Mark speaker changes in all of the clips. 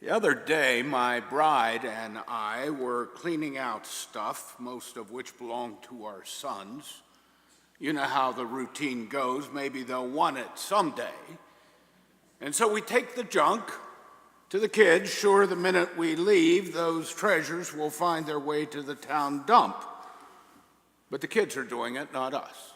Speaker 1: The other day, my bride and I were cleaning out stuff, most of which belonged to our sons. You know how the routine goes. Maybe they'll want it someday. And so we take the junk to the kids, sure the minute we leave, those treasures will find their way to the town dump. But the kids are doing it, not us.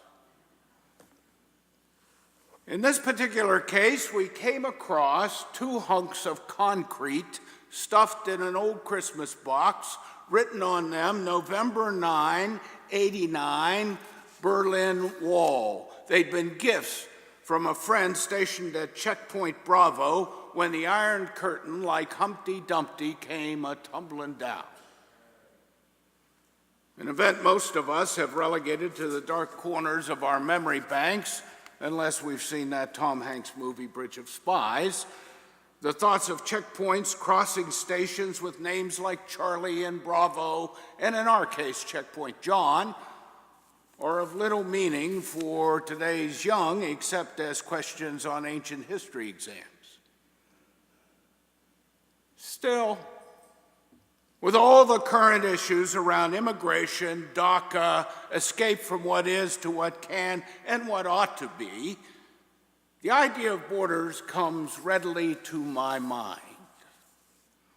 Speaker 1: In this particular case, we came across 2 hunks of concrete stuffed in an old Christmas box, written on them, November 9, 89, Berlin Wall. They'd been gifts from a friend stationed at Checkpoint Bravo when the Iron Curtain, like Humpty Dumpty, came a-tumbling down. An event most of us have relegated to the dark corners of our memory banks, unless we've seen that Tom Hanks movie, Bridge of Spies. The thoughts of checkpoints, crossing stations with names like Charlie and Bravo, and in our case, Checkpoint John, are of little meaning for today's young, except as questions on ancient history exams. Still, with all the current issues around immigration, DACA, escape from what is to what can and what ought to be, the idea of borders comes readily to my mind.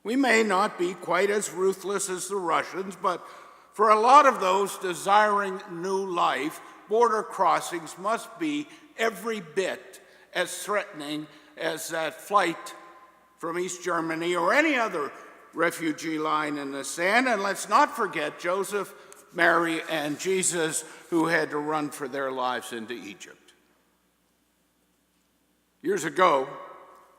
Speaker 1: We may not be quite as ruthless as the Russians, but for a lot of those desiring new life, border crossings must be every bit as threatening as that flight from East Germany or any other refugee line in the sand. And let's not forget Joseph, Mary, and Jesus, who had to run for their lives into Egypt. Years ago,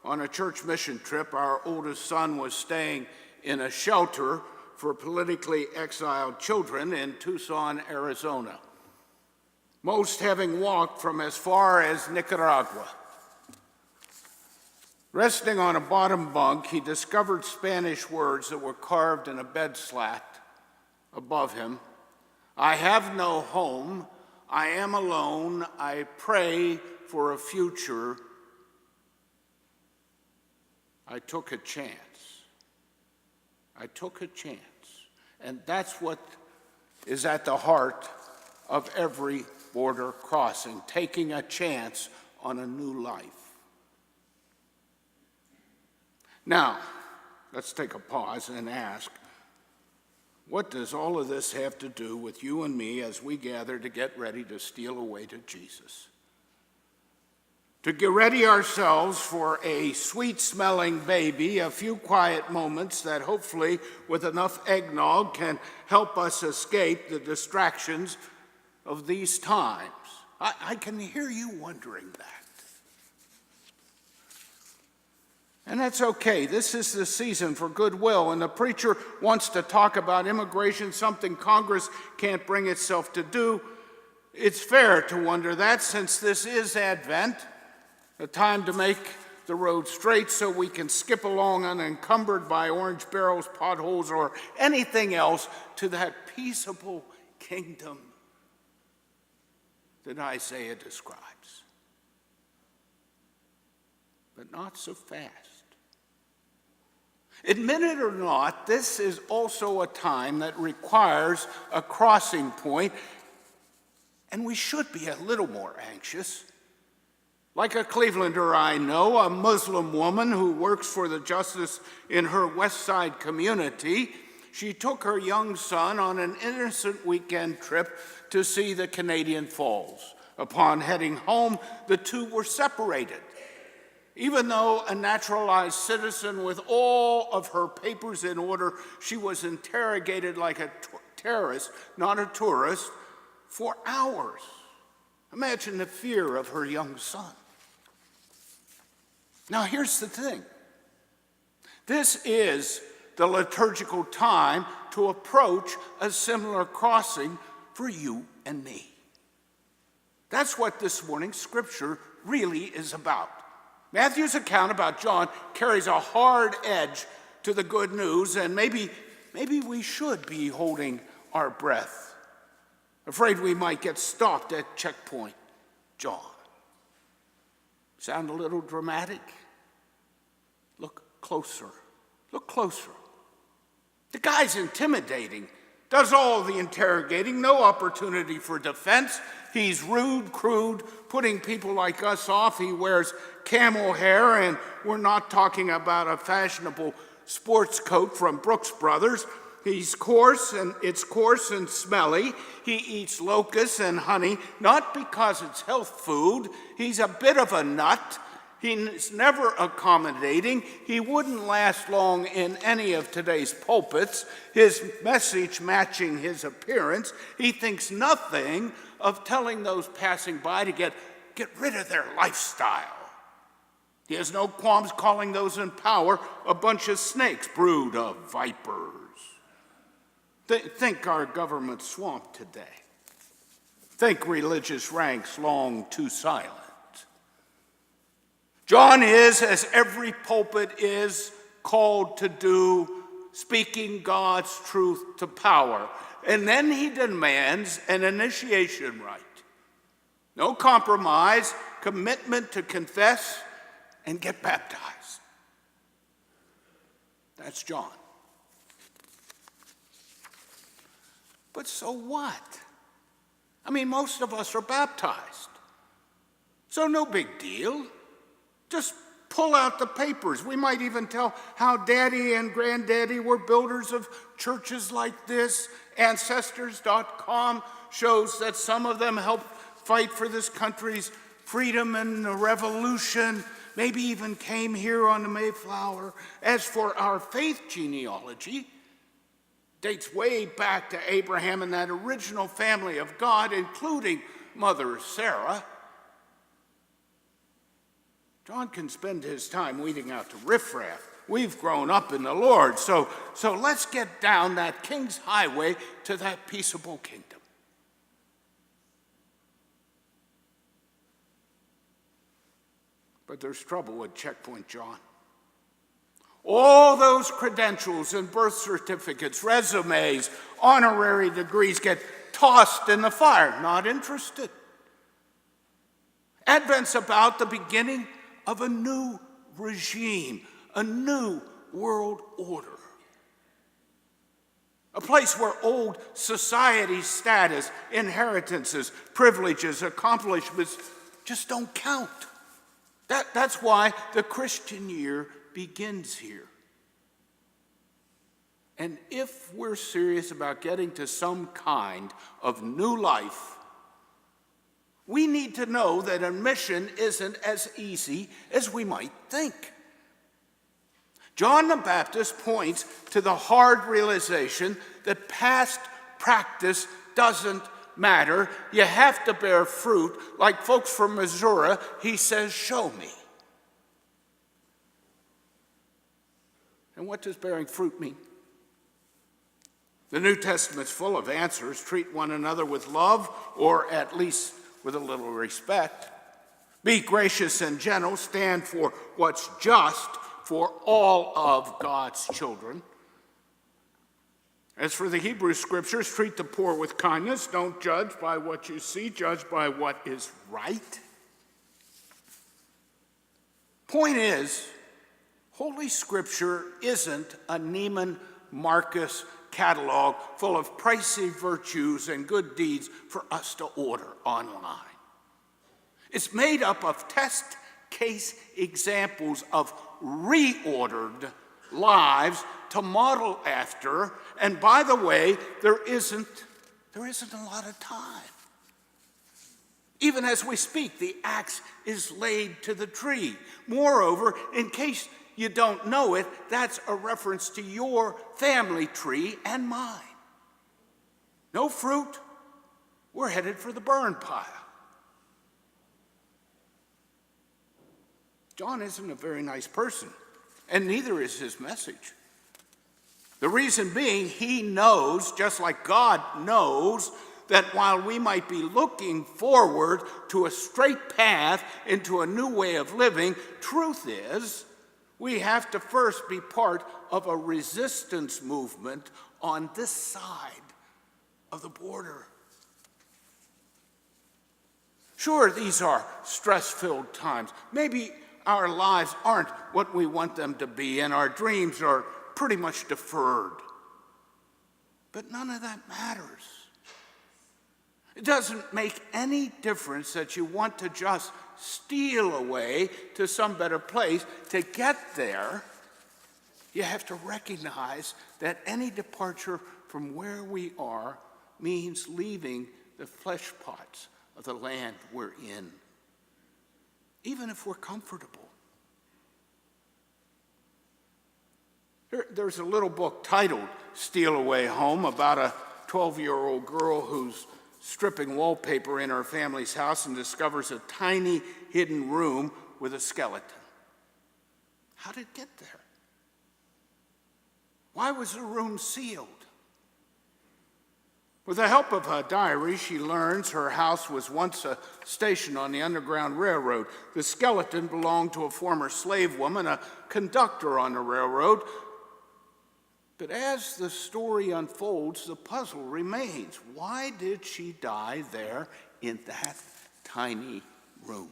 Speaker 1: on a church mission trip, our oldest son was staying in a shelter for politically exiled children in Tucson, Arizona, most having walked from as far as Nicaragua. Resting on a bottom bunk, he discovered Spanish words that were carved in a bed slat above him. I have no home, I am alone, I pray for a future. I took a chance. I took a chance. And that's what is at the heart of every border crossing, taking a chance on a new life. Now, let's take a pause and ask, what does all of this have to do with you and me as we gather to get ready to steal away to Jesus? To get ready ourselves for a sweet-smelling baby, a few quiet moments that hopefully, with enough eggnog, can help us escape the distractions of these times. I can hear you wondering that. And that's okay. This is the season for goodwill, and the preacher wants to talk about immigration, something Congress can't bring itself to do. It's fair to wonder that, since this is Advent, a time to make the road straight so we can skip along unencumbered by orange barrels, potholes, or anything else to that peaceable kingdom that Isaiah describes. But not so fast. Admit it or not, this is also a time that requires a crossing point, and we should be a little more anxious. Like a Clevelander I know, a Muslim woman who works for the justice in her West Side community, she took her young son on an innocent weekend trip to see the Canadian Falls. Upon heading home, the two were separated. Even though a naturalized citizen with all of her papers in order, she was interrogated like a terrorist, not a tourist, for hours. Imagine the fear of her young son. Now, here's the thing. This is the liturgical time to approach a similar crossing for you and me. That's what this morning's scripture really is about. Matthew's account about John carries a hard edge to the good news, and maybe we should be holding our breath, afraid we might get stopped at Checkpoint John. Sound a little dramatic? Look closer Look closer. The guy's intimidating, does all the interrogating, no opportunity for defense. He's rude, crude, putting people like us off. He wears camel hair, and we're not talking about a fashionable sports coat from Brooks Brothers. It's coarse and smelly. He eats locusts and honey, not because it's health food. He's a bit of a nut. He's never accommodating. He wouldn't last long in any of today's pulpits, his message matching his appearance. He thinks nothing of telling those passing by to get rid of their lifestyle. He has no qualms calling those in power a bunch of snakes, brood of vipers. Think our government swamped today. Think religious ranks long too silent. John is, as every pulpit is, called to do, speaking God's truth to power. And then he demands an initiation rite. No compromise, commitment to confess and get baptized. That's John. But so what? I mean, most of us are baptized. So no big deal. Just pull out the papers. We might even tell how Daddy and Granddaddy were builders of churches like this. Ancestors.com shows that some of them helped fight for this country's freedom and the revolution, maybe even came here on the Mayflower. As for our faith genealogy, dates way back to Abraham and that original family of God, including Mother Sarah. John can spend his time weeding out the riffraff. We've grown up in the Lord, so let's get down that King's Highway to that peaceable kingdom. But there's trouble with Checkpoint John. All those credentials and birth certificates, resumes, honorary degrees get tossed in the fire. Not interested. Advent's about the beginning of a new regime, a new world order. A place where old society status, inheritances, privileges, accomplishments just don't count. That's why the Christian year begins here. And if we're serious about getting to some kind of new life, we need to know that admission isn't as easy as we might think. John the Baptist points to the hard realization that past practice doesn't matter. You have to bear fruit. Like folks from Missouri, he says, show me. And what does bearing fruit mean? The New Testament's full of answers. Treat one another with love, or at least with a little respect. Be gracious and gentle. Stand for what's just for all of God's children. As for the Hebrew scriptures, treat the poor with kindness. Don't judge by what you see. Judge by what is right. Point is, Holy Scripture isn't a Neiman Marcus catalog full of pricey virtues and good deeds for us to order online. It's made up of test case examples of reordered lives to model after, and by the way, there isn't a lot of time. Even as we speak, the axe is laid to the tree. Moreover, in case you don't know it, that's a reference to your family tree and mine. No fruit, we're headed for the burn pile. John isn't a very nice person, and neither is his message. The reason being, he knows, just like God knows, that while we might be looking forward to a straight path into a new way of living, truth is, we have to first be part of a resistance movement on this side of the border. Sure, these are stress-filled times. Maybe our lives aren't what we want them to be, and our dreams are pretty much deferred. But none of that matters. It doesn't make any difference that you want to just steal away to some better place. To get there, you have to recognize that any departure from where we are means leaving the flesh pots of the land we're in, even if we're comfortable. There's a little book titled Steal Away Home about a 12-year-old girl who's stripping wallpaper in her family's house and discovers a tiny hidden room with a skeleton. How did it get there? Why was the room sealed? With the help of a diary, she learns her house was once a station on the Underground Railroad. The skeleton belonged to a former slave woman, a conductor on the railroad. But as the story unfolds, the puzzle remains. Why did she die there in that tiny room?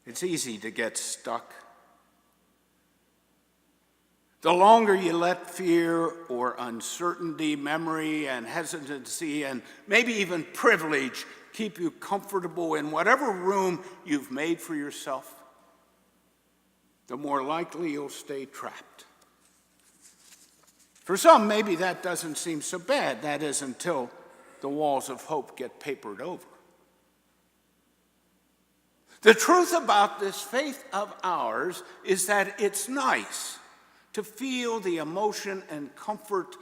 Speaker 1: It's easy to get stuck. The longer you let fear or uncertainty, memory and hesitancy, and maybe even privilege keep you comfortable in whatever room you've made for yourself, the more likely you'll stay trapped. For some, maybe that doesn't seem so bad. That is, until the walls of hope get papered over. The truth about this faith of ours is that it's nice to feel the emotion and comfort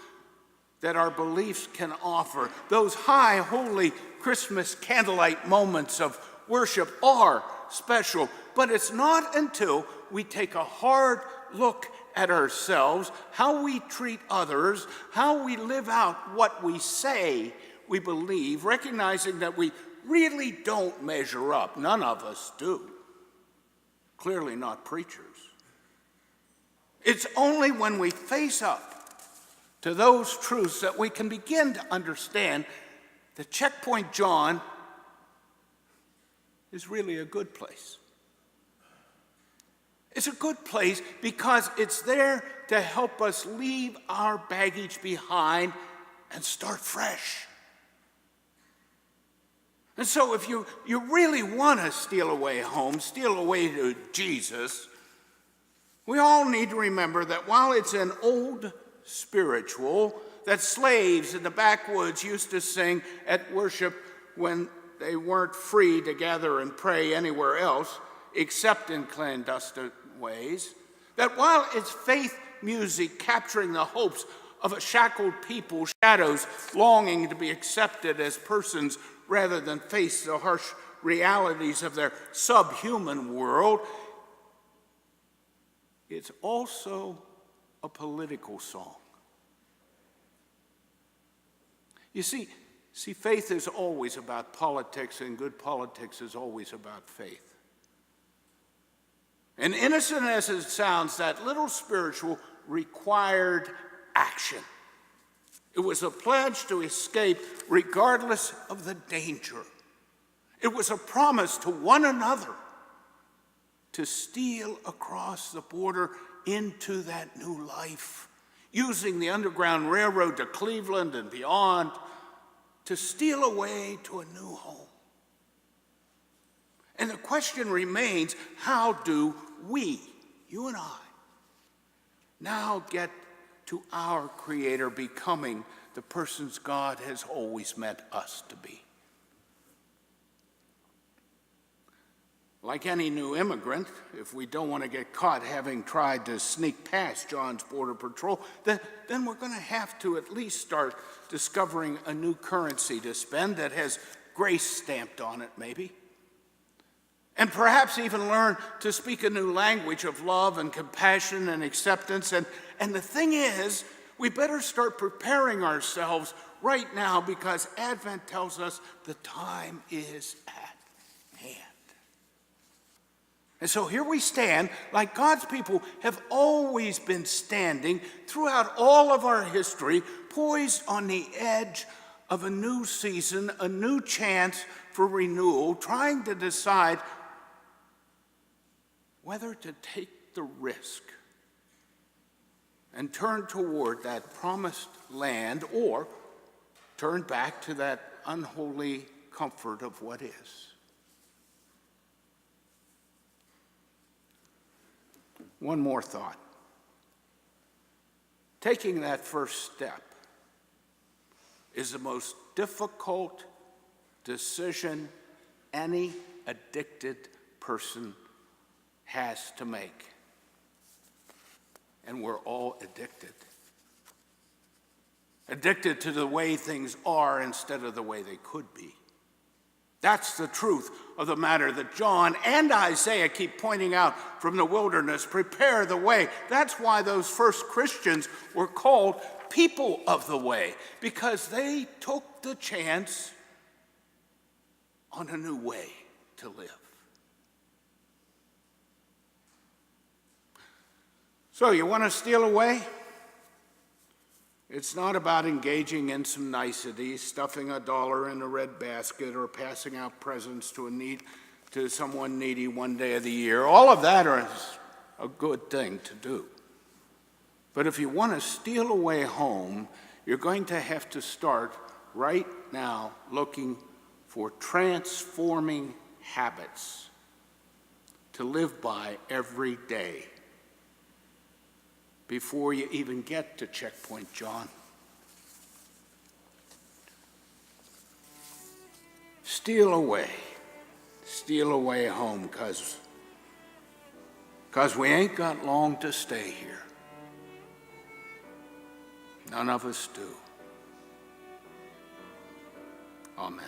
Speaker 1: that our beliefs can offer. Those high, holy Christmas candlelight moments of worship are special, but it's not until we take a hard look at ourselves, how we treat others, how we live out what we say we believe, recognizing that we really don't measure up. None of us do. Clearly not preachers. It's only when we face up to those truths that we can begin to understand that Checkpoint John is really a good place. It's a good place because it's there to help us leave our baggage behind and start fresh. And so if you really want to steal away home, steal away to Jesus, we all need to remember that while it's an old spiritual that slaves in the backwoods used to sing at worship when they weren't free to gather and pray anywhere else except in clandestine ways, that while it's faith music capturing the hopes of a shackled people, shadows longing to be accepted as persons rather than face the harsh realities of their subhuman world, it's also a political song. You see, faith is always about politics, and good politics is always about faith. And innocent as it sounds, that little spiritual required action. It was a pledge to escape regardless of the danger. It was a promise to one another to steal across the border into that new life, using the Underground Railroad to Cleveland and beyond, to steal away to a new home. And the question remains, how do we, you and I, now get to our Creator becoming the persons God has always meant us to be? Like any new immigrant, if we don't want to get caught having tried to sneak past John's Border Patrol, then we're going to have to at least start discovering a new currency to spend that has grace stamped on it, maybe. And perhaps even learn to speak a new language of love and compassion and acceptance. And the thing is, we better start preparing ourselves right now, because Advent tells us the time is at hand. And so here we stand, like God's people have always been standing throughout all of our history, poised on the edge of a new season, a new chance for renewal, trying to decide whether to take the risk and turn toward that promised land or turn back to that unholy comfort of what is. One more thought. Taking that first step is the most difficult decision any addicted person has to make. And we're all addicted. Addicted to the way things are instead of the way they could be. That's the truth of the matter that John and Isaiah keep pointing out from the wilderness. Prepare the way. That's why those first Christians were called people of the way, because they took the chance on a new way to live. So you want to steal away? It's not about engaging in some niceties, stuffing $1 in a red basket, or passing out presents to someone needy one day of the year. All of that is a good thing to do. But if you want to steal away home, you're going to have to start right now looking for transforming habits to live by every day before you even get to Checkpoint John. Steal away home, because we ain't got long to stay here. None of us do. Amen.